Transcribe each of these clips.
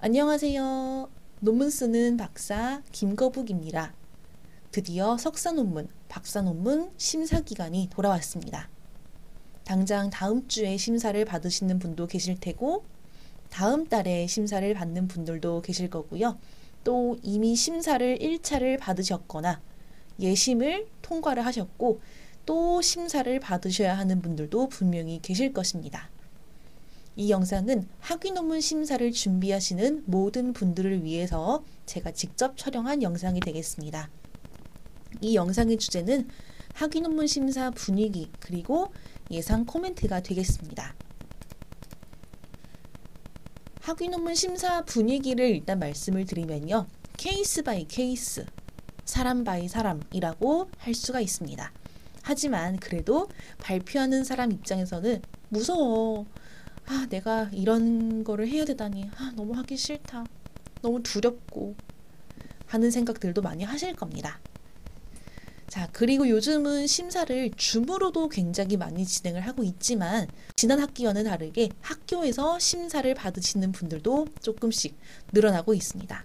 안녕하세요. 논문 쓰는 박사 김거북입니다. 드디어 석사 논문, 박사 논문 심사 기간이 돌아왔습니다. 당장 다음 주에 심사를 받으시는 분도 계실 테고, 다음 달에 심사를 받는 분들도 계실 거고요. 또 이미 심사를 1차를 받으셨거나 예심을 통과를 하셨고 또 심사를 받으셔야 하는 분들도 분명히 계실 것입니다. 이 영상은 학위 논문 심사를 준비하시는 모든 분들을 위해서 제가 직접 촬영한 영상이 되겠습니다. 이 영상의 주제는 학위 논문 심사 분위기 그리고 예상 코멘트가 되겠습니다. 학위 논문 심사 분위기를 일단 말씀을 드리면요. 케이스 바이 케이스, 사람 바이 사람이라고 할 수가 있습니다. 하지만 그래도 발표하는 사람 입장에서는 무서워. 내가 이런 거를 해야 되다니. 너무 하기 싫다. 너무 두렵고 하는 생각들도 많이 하실 겁니다. 자, 그리고 요즘은 심사를 줌으로도 굉장히 많이 진행을 하고 있지만 지난 학기와는 다르게 학교에서 심사를 받으시는 분들도 조금씩 늘어나고 있습니다.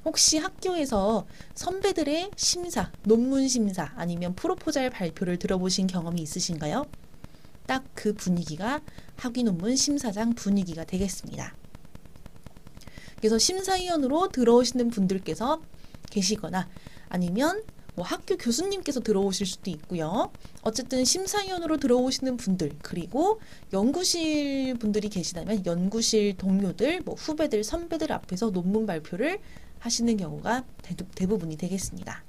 혹시 학교에서 선배들의 심사, 논문 심사 아니면 프로포잘 발표를 들어보신 경험이 있으신가요? 딱 그 분위기가 학위 논문 심사장 분위기가 되겠습니다. 그래서 심사위원으로 들어오시는 분들께서 계시거나 아니면 학교 교수님께서 들어오실 수도 있고요. 어쨌든 심사위원으로 들어오시는 분들 그리고 연구실 분들이 계시다면 연구실 동료들, 후배들, 선배들 앞에서 논문 발표를 하시는 경우가 대부분이 되겠습니다.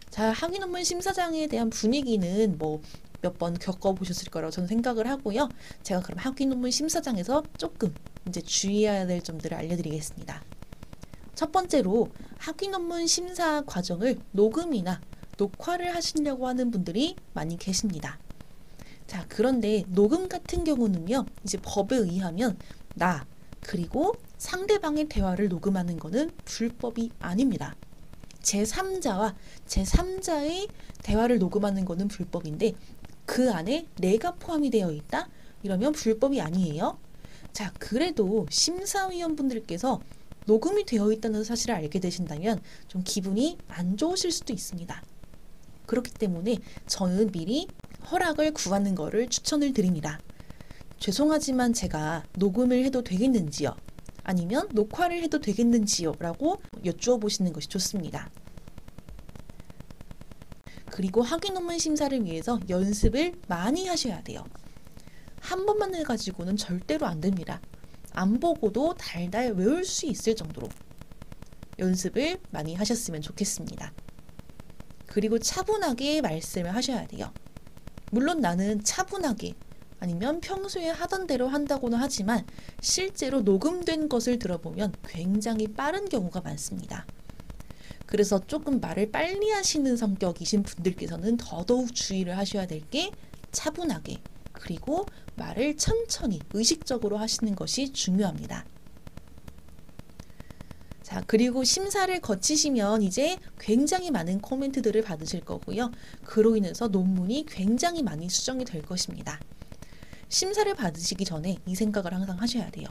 자, 학위 논문 심사장에 대한 분위기는 몇 번 겪어보셨을 거라고 저는 생각을 하고요. 제가 그럼 학위 논문 심사장에서 조금 이제 주의해야 될 점들을 알려드리겠습니다. 첫 번째로 학위 논문 심사 과정을 녹음이나 녹화를 하시려고 하는 분들이 많이 계십니다. 자, 그런데 녹음 같은 경우는요, 이제 법에 의하면 나 그리고 상대방의 대화를 녹음하는 것은 불법이 아닙니다. 제3자와 제3자의 대화를 녹음하는 것은 불법인데 그 안에 내가 포함이 되어 있다? 이러면 불법이 아니에요. 자, 그래도 심사위원분들께서 녹음이 되어 있다는 사실을 알게 되신다면 좀 기분이 안 좋으실 수도 있습니다. 그렇기 때문에 저는 미리 허락을 구하는 것을 추천을 드립니다. 죄송하지만 제가 녹음을 해도 되겠는지요? 아니면 녹화를 해도 되겠는지요? 라고 여쭈어 보시는 것이 좋습니다. 그리고 학위 논문 심사를 위해서 연습을 많이 하셔야 돼요. 한 번만 해가지고는 절대로 안 됩니다. 안 보고도 달달 외울 수 있을 정도로 연습을 많이 하셨으면 좋겠습니다. 그리고 차분하게 말씀을 하셔야 돼요. 물론 나는 차분하게 아니면 평소에 하던 대로 한다고는 하지만 실제로 녹음된 것을 들어보면 굉장히 빠른 경우가 많습니다. 그래서 조금 말을 빨리 하시는 성격이신 분들께서는 더더욱 주의를 하셔야 될 게 차분하게 그리고 말을 천천히 의식적으로 하시는 것이 중요합니다. 자, 그리고 심사를 거치시면 이제 굉장히 많은 코멘트들을 받으실 거고요. 그로 인해서 논문이 굉장히 많이 수정이 될 것입니다. 심사를 받으시기 전에 이 생각을 항상 하셔야 돼요.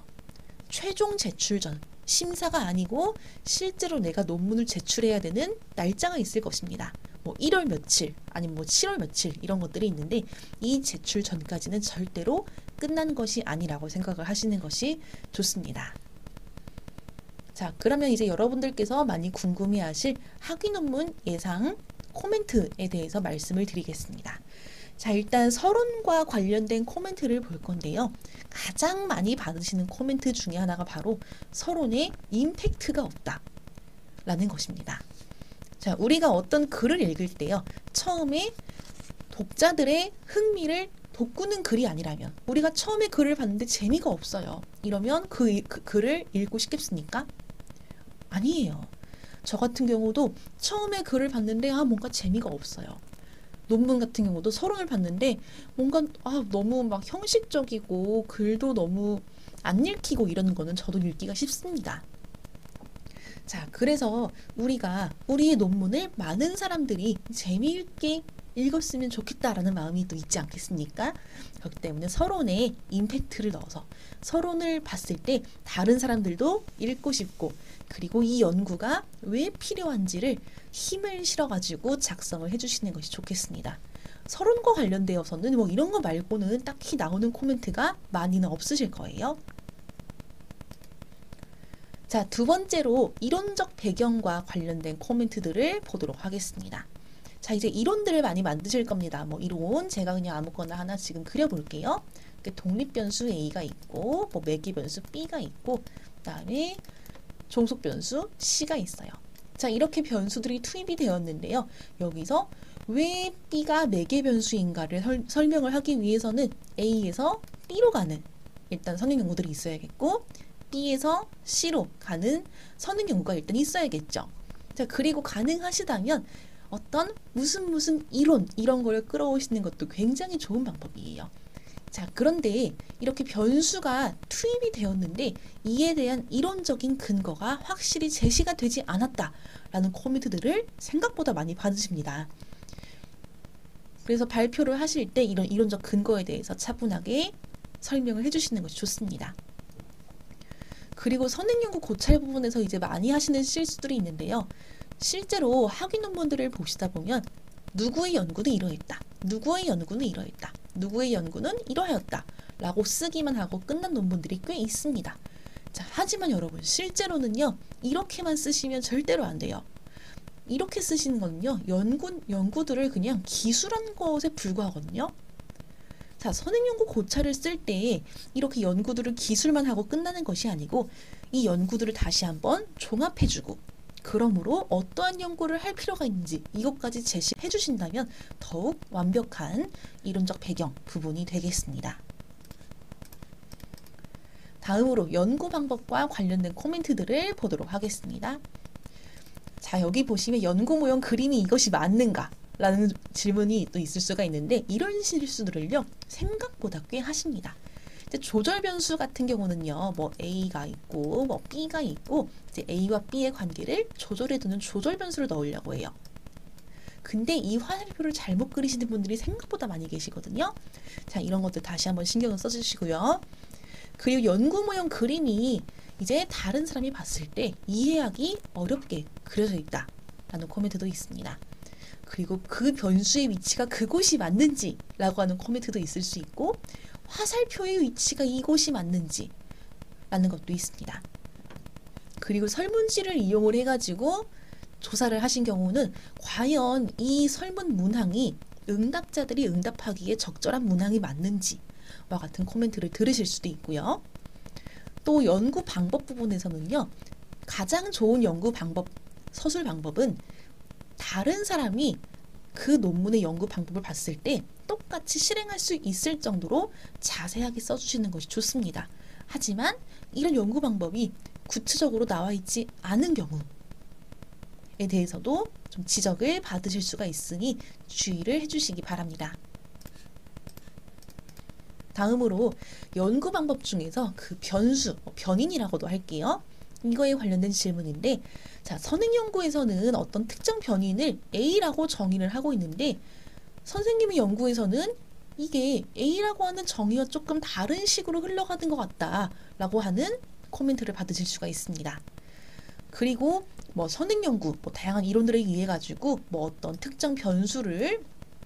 최종 제출 전, 심사가 아니고 실제로 내가 논문을 제출해야 되는 날짜가 있을 것입니다. 1월 며칠 아니면 7월 며칠 이런 것들이 있는데 이 제출 전까지는 절대로 끝난 것이 아니라고 생각을 하시는 것이 좋습니다. 자, 그러면 이제 여러분들께서 많이 궁금해하실 학위 논문 예상 코멘트에 대해서 말씀을 드리겠습니다. 자, 일단 서론과 관련된 코멘트를 볼 건데요. 가장 많이 받으시는 코멘트 중에 하나가 바로 서론에 임팩트가 없다 라는 것입니다. 자, 우리가 어떤 글을 읽을 때요. 처음에 독자들의 흥미를 돋구는 글이 아니라면 우리가 처음에 글을 봤는데 재미가 없어요. 이러면 그 글을 읽고 싶겠습니까? 아니에요. 저 같은 경우도 처음에 글을 봤는데 뭔가 재미가 없어요. 논문 같은 경우도 서론을 봤는데 뭔가 너무 막 형식적이고 글도 너무 안 읽히고 이러는 거는 저도 읽기가 쉽습니다. 자, 그래서 우리가 우리의 논문을 많은 사람들이 재미있게 읽었으면 좋겠다라는 마음이 또 있지 않겠습니까? 그렇기 때문에 서론에 임팩트를 넣어서 서론을 봤을 때 다른 사람들도 읽고 싶고, 그리고 이 연구가 왜 필요한지를 힘을 실어가지고 작성을 해주시는 것이 좋겠습니다. 서론과 관련되어서는 뭐 이런 거 말고는 딱히 나오는 코멘트가 많이는 없으실 거예요. 자, 두 번째로 이론적 배경과 관련된 코멘트들을 보도록 하겠습니다. 자, 이제 이론들을 많이 만드실 겁니다. 뭐 이론 제가 그냥 아무거나 하나 지금 그려볼게요. 독립변수 A가 있고, 뭐 매개변수 B가 있고, 그다음에 종속변수 C가 있어요. 자, 이렇게 변수들이 투입이 되었는데요. 여기서 왜 B가 매개변수인가를 설명을 하기 위해서는 A에서 B로 가는 일단 선행 연구들이 있어야겠고, B에서 C로 가는 선행 연구가 일단 있어야겠죠. 자, 그리고 가능하시다면 어떤 무슨 이론 이런 걸 끌어오시는 것도 굉장히 좋은 방법이에요. 자, 그런데 이렇게 변수가 투입이 되었는데 이에 대한 이론적인 근거가 확실히 제시가 되지 않았다라는 코멘트들을 생각보다 많이 받으십니다. 그래서 발표를 하실 때 이런 이론적 근거에 대해서 차분하게 설명을 해주시는 것이 좋습니다. 그리고 선행연구 고찰 부분에서 이제 많이 하시는 실수들이 있는데요. 실제로 학위 논문들을 보시다 보면 누구의 연구는 이러했다, 누구의 연구는 이러했다, 누구의 연구는 이러하였다 라고 쓰기만 하고 끝난 논문들이 꽤 있습니다. 자, 하지만 여러분 실제로는요, 이렇게만 쓰시면 절대로 안 돼요. 이렇게 쓰시는 거는요, 연구들을 그냥 기술한 것에 불과하거든요. 자, 선행연구 고찰을 쓸 때 이렇게 연구들을 기술만 하고 끝나는 것이 아니고 이 연구들을 다시 한번 종합해주고, 그러므로 어떠한 연구를 할 필요가 있는지 이것까지 제시해 주신다면 더욱 완벽한 이론적 배경 부분이 되겠습니다. 다음으로 연구 방법과 관련된 코멘트들을 보도록 하겠습니다. 자, 여기 보시면 연구 모형 그림이 이것이 맞는가? 라는 질문이 또 있을 수가 있는데 이런 실수들을요, 생각보다 꽤 하십니다. 이제 조절 변수 같은 경우는요, 뭐 A가 있고 뭐 B가 있고 이제 A와 B의 관계를 조절해 두는 조절 변수를 넣으려고 해요. 근데 이 화살표를 잘못 그리시는 분들이 생각보다 많이 계시거든요. 자, 이런 것들 다시 한번 신경을 써주시고요. 그리고 연구 모형 그림이 이제 다른 사람이 봤을 때 이해하기 어렵게 그려져 있다 라는 코멘트도 있습니다. 그리고 그 변수의 위치가 그곳이 맞는지 라고 하는 코멘트도 있을 수 있고, 화살표의 위치가 이곳이 맞는지 라는 것도 있습니다. 그리고 설문지를 이용을 해가지고 조사를 하신 경우는 과연 이 설문 문항이 응답자들이 응답하기에 적절한 문항이 맞는지와 같은 코멘트를 들으실 수도 있고요. 또 연구 방법 부분에서는요, 가장 좋은 연구 방법, 서술 방법은 다른 사람이 그 논문의 연구 방법을 봤을 때 똑같이 실행할 수 있을 정도로 자세하게 써주시는 것이 좋습니다. 하지만 이런 연구 방법이 구체적으로 나와 있지 않은 경우에 대해서도 좀 지적을 받으실 수가 있으니 주의를 해주시기 바랍니다. 다음으로 연구 방법 중에서 그 변수, 변인이라고도 할게요. 이거에 관련된 질문인데, 자, 선행연구에서는 어떤 특정 변인을 A라고 정의를 하고 있는데 선생님의 연구에서는 이게 A라고 하는 정의와 조금 다른 식으로 흘러가는 것 같다라고 하는 코멘트를 받으실 수가 있습니다. 그리고 뭐 선행연구, 뭐 다양한 이론들에 의해 가지고 뭐 어떤 특정 변수를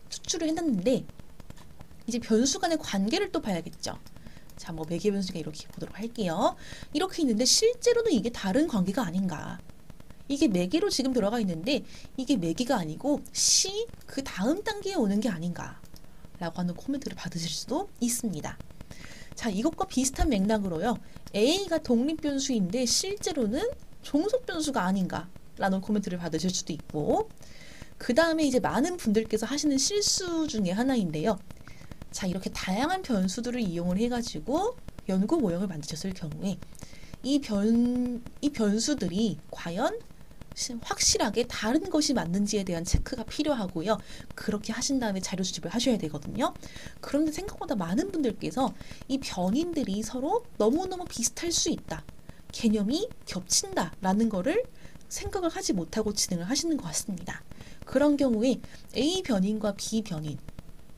추출을 해놨는데 이제 변수 간의 관계를 또 봐야겠죠. 자, 뭐 매개변수가 이렇게 보도록 할게요. 이렇게 있는데 실제로는 이게 다른 관계가 아닌가. 이게 매개로 지금 들어가 있는데 이게 매개가 아니고 C 그 다음 단계에 오는 게 아닌가 라고 하는 코멘트를 받으실 수도 있습니다. 자, 이것과 비슷한 맥락으로요, A가 독립변수인데 실제로는 종속변수가 아닌가 라는 코멘트를 받으실 수도 있고, 그 다음에 이제 많은 분들께서 하시는 실수 중에 하나인데요. 자, 이렇게 다양한 변수들을 이용을 해가지고 연구 모형을 만드셨을 경우에 이 변수들이 과연 확실하게 다른 것이 맞는지에 대한 체크가 필요하고요. 그렇게 하신 다음에 자료 수집을 하셔야 되거든요. 그런데 생각보다 많은 분들께서 이 변인들이 서로 너무너무 비슷할 수 있다, 개념이 겹친다라는 거를 생각을 하지 못하고 진행을 하시는 것 같습니다. 그런 경우에 A 변인과 B 변인,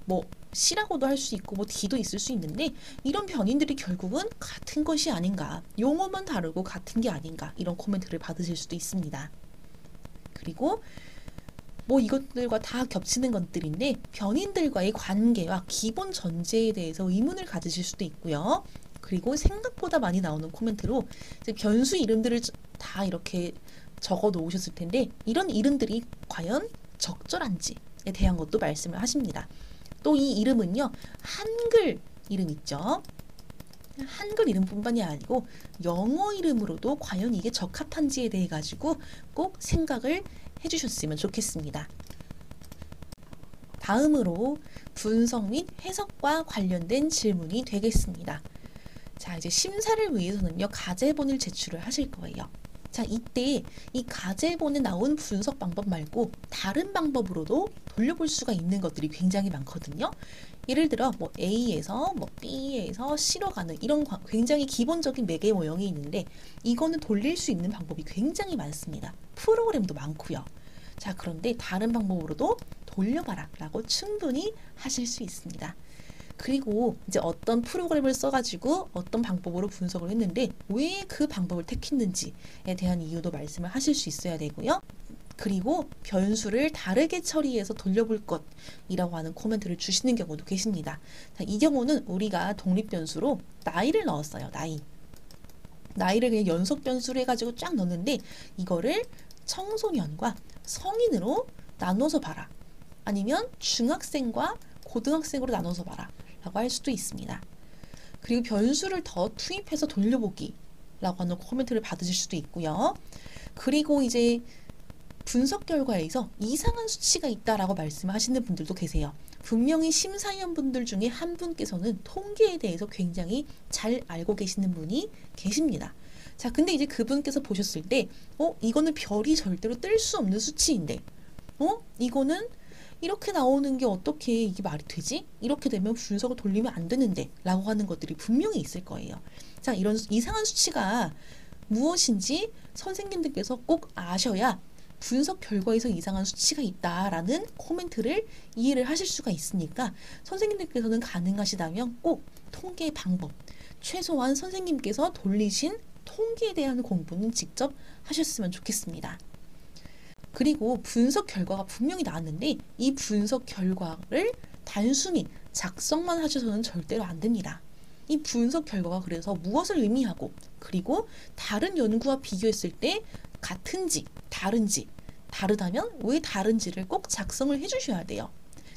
뭐 C라고도 할 수 있고 뭐 D도 있을 수 있는데 이런 변인들이 결국은 같은 것이 아닌가, 용어만 다르고 같은 게 아닌가, 이런 코멘트를 받으실 수도 있습니다. 그리고 뭐 이것들과 다 겹치는 것들인데 변인들과의 관계와 기본 전제에 대해서 의문을 가지실 수도 있고요. 그리고 생각보다 많이 나오는 코멘트로 이제 변수 이름들을 다 이렇게 적어 놓으셨을 텐데 이런 이름들이 과연 적절한지에 대한 것도 말씀을 하십니다. 또 이 이름은요, 한글 이름 있죠. 한글 이름뿐만이 아니고 영어 이름으로도 과연 이게 적합한지에 대해 가지고 꼭 생각을 해주셨으면 좋겠습니다. 다음으로 분석 및 해석과 관련된 질문이 되겠습니다. 자, 이제 심사를 위해서는요, 가제본을 제출을 하실 거예요. 자, 이때 이 가제본에 나온 분석 방법 말고 다른 방법으로도 돌려볼 수가 있는 것들이 굉장히 많거든요. 예를 들어 뭐 A에서 뭐 B에서 C로 가는 이런 굉장히 기본적인 매개 모형이 있는데 이거는 돌릴 수 있는 방법이 굉장히 많습니다. 프로그램도 많고요. 자, 그런데 다른 방법으로도 돌려봐라 라고 충분히 하실 수 있습니다. 그리고 이제 어떤 프로그램을 써가지고 어떤 방법으로 분석을 했는데 왜 그 방법을 택했는지에 대한 이유도 말씀을 하실 수 있어야 되고요. 그리고 변수를 다르게 처리해서 돌려볼 것이라고 하는 코멘트를 주시는 경우도 계십니다. 자, 이 경우는 우리가 독립변수로 나이를 넣었어요. 나이를 그냥 연속 변수로 해가지고 쫙 넣는데 이거를 청소년과 성인으로 나눠서 봐라. 아니면 중학생과 고등학생으로 나눠서 봐라 라고 할 수도 있습니다. 그리고 변수를 더 투입해서 돌려보기 라고 하는 코멘트를 받으실 수도 있고요. 그리고 이제 분석 결과에서 이상한 수치가 있다라고 말씀하시는 분들도 계세요. 분명히 심사위원분들 중에 한 분께서는 통계에 대해서 굉장히 잘 알고 계시는 분이 계십니다. 자, 근데 이제 그분께서 보셨을 때 이거는 별이 절대로 뜰 수 없는 수치인데 이거는 이렇게 나오는 게 어떻게 이게 말이 되지? 이렇게 되면 분석을 돌리면 안 되는데 라고 하는 것들이 분명히 있을 거예요. 자, 이런 이상한 수치가 무엇인지 선생님들께서 꼭 아셔야 분석 결과에서 이상한 수치가 있다라는 코멘트를 이해를 하실 수가 있으니까 선생님들께서는 가능하시다면 꼭 통계 방법, 최소한 선생님께서 돌리신 통계에 대한 공부는 직접 하셨으면 좋겠습니다. 그리고 분석 결과가 분명히 나왔는데 이 분석 결과를 단순히 작성만 하셔서는 절대로 안 됩니다. 이 분석 결과가 그래서 무엇을 의미하고 그리고 다른 연구와 비교했을 때 같은지 다른지, 다르다면 왜 다른지를 꼭 작성을 해주셔야 돼요.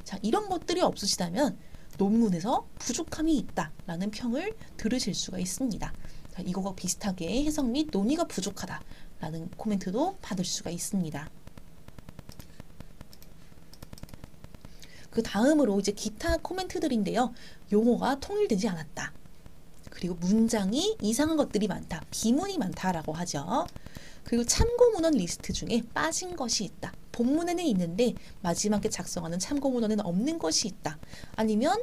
자, 이런 것들이 없으시다면 논문에서 부족함이 있다라는 평을 들으실 수가 있습니다. 자, 이거와 비슷하게 해석 및 논의가 부족하다라는 코멘트도 받을 수가 있습니다. 그 다음으로 이제 기타 코멘트들인데요. 용어가 통일되지 않았다. 그리고 문장이 이상한 것들이 많다. 비문이 많다라고 하죠. 그리고 참고문헌 리스트 중에 빠진 것이 있다. 본문에는 있는데 마지막에 작성하는 참고문헌에는 없는 것이 있다. 아니면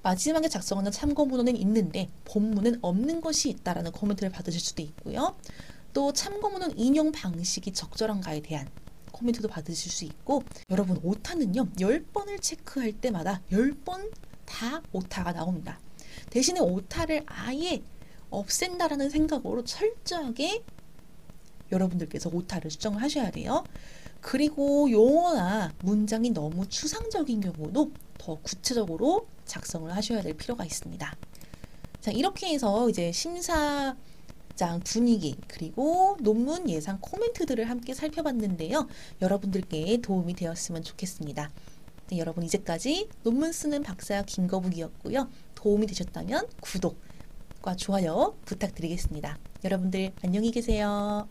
마지막에 작성하는 참고문헌은 있는데 본문은 없는 것이 있다라는 코멘트를 받으실 수도 있고요. 또 참고문헌 인용 방식이 적절한가에 대한 코멘트도 받으실 수 있고, 여러분 오타는요 10번을 체크할 때마다 10번 다 오타가 나옵니다. 대신에 오타를 아예 없앤다라는 생각으로 철저하게 여러분들께서 오타를 수정을 하셔야 돼요. 그리고 용어나 문장이 너무 추상적인 경우도 더 구체적으로 작성을 하셔야 될 필요가 있습니다. 자, 이렇게 해서 이제 심사장 분위기 그리고 논문 예상 코멘트들을 함께 살펴봤는데요. 여러분들께 도움이 되었으면 좋겠습니다. 네, 여러분 이제까지 논문 쓰는 박사 김거북이었고요. 도움이 되셨다면 구독과 좋아요 부탁드리겠습니다. 여러분들 안녕히 계세요.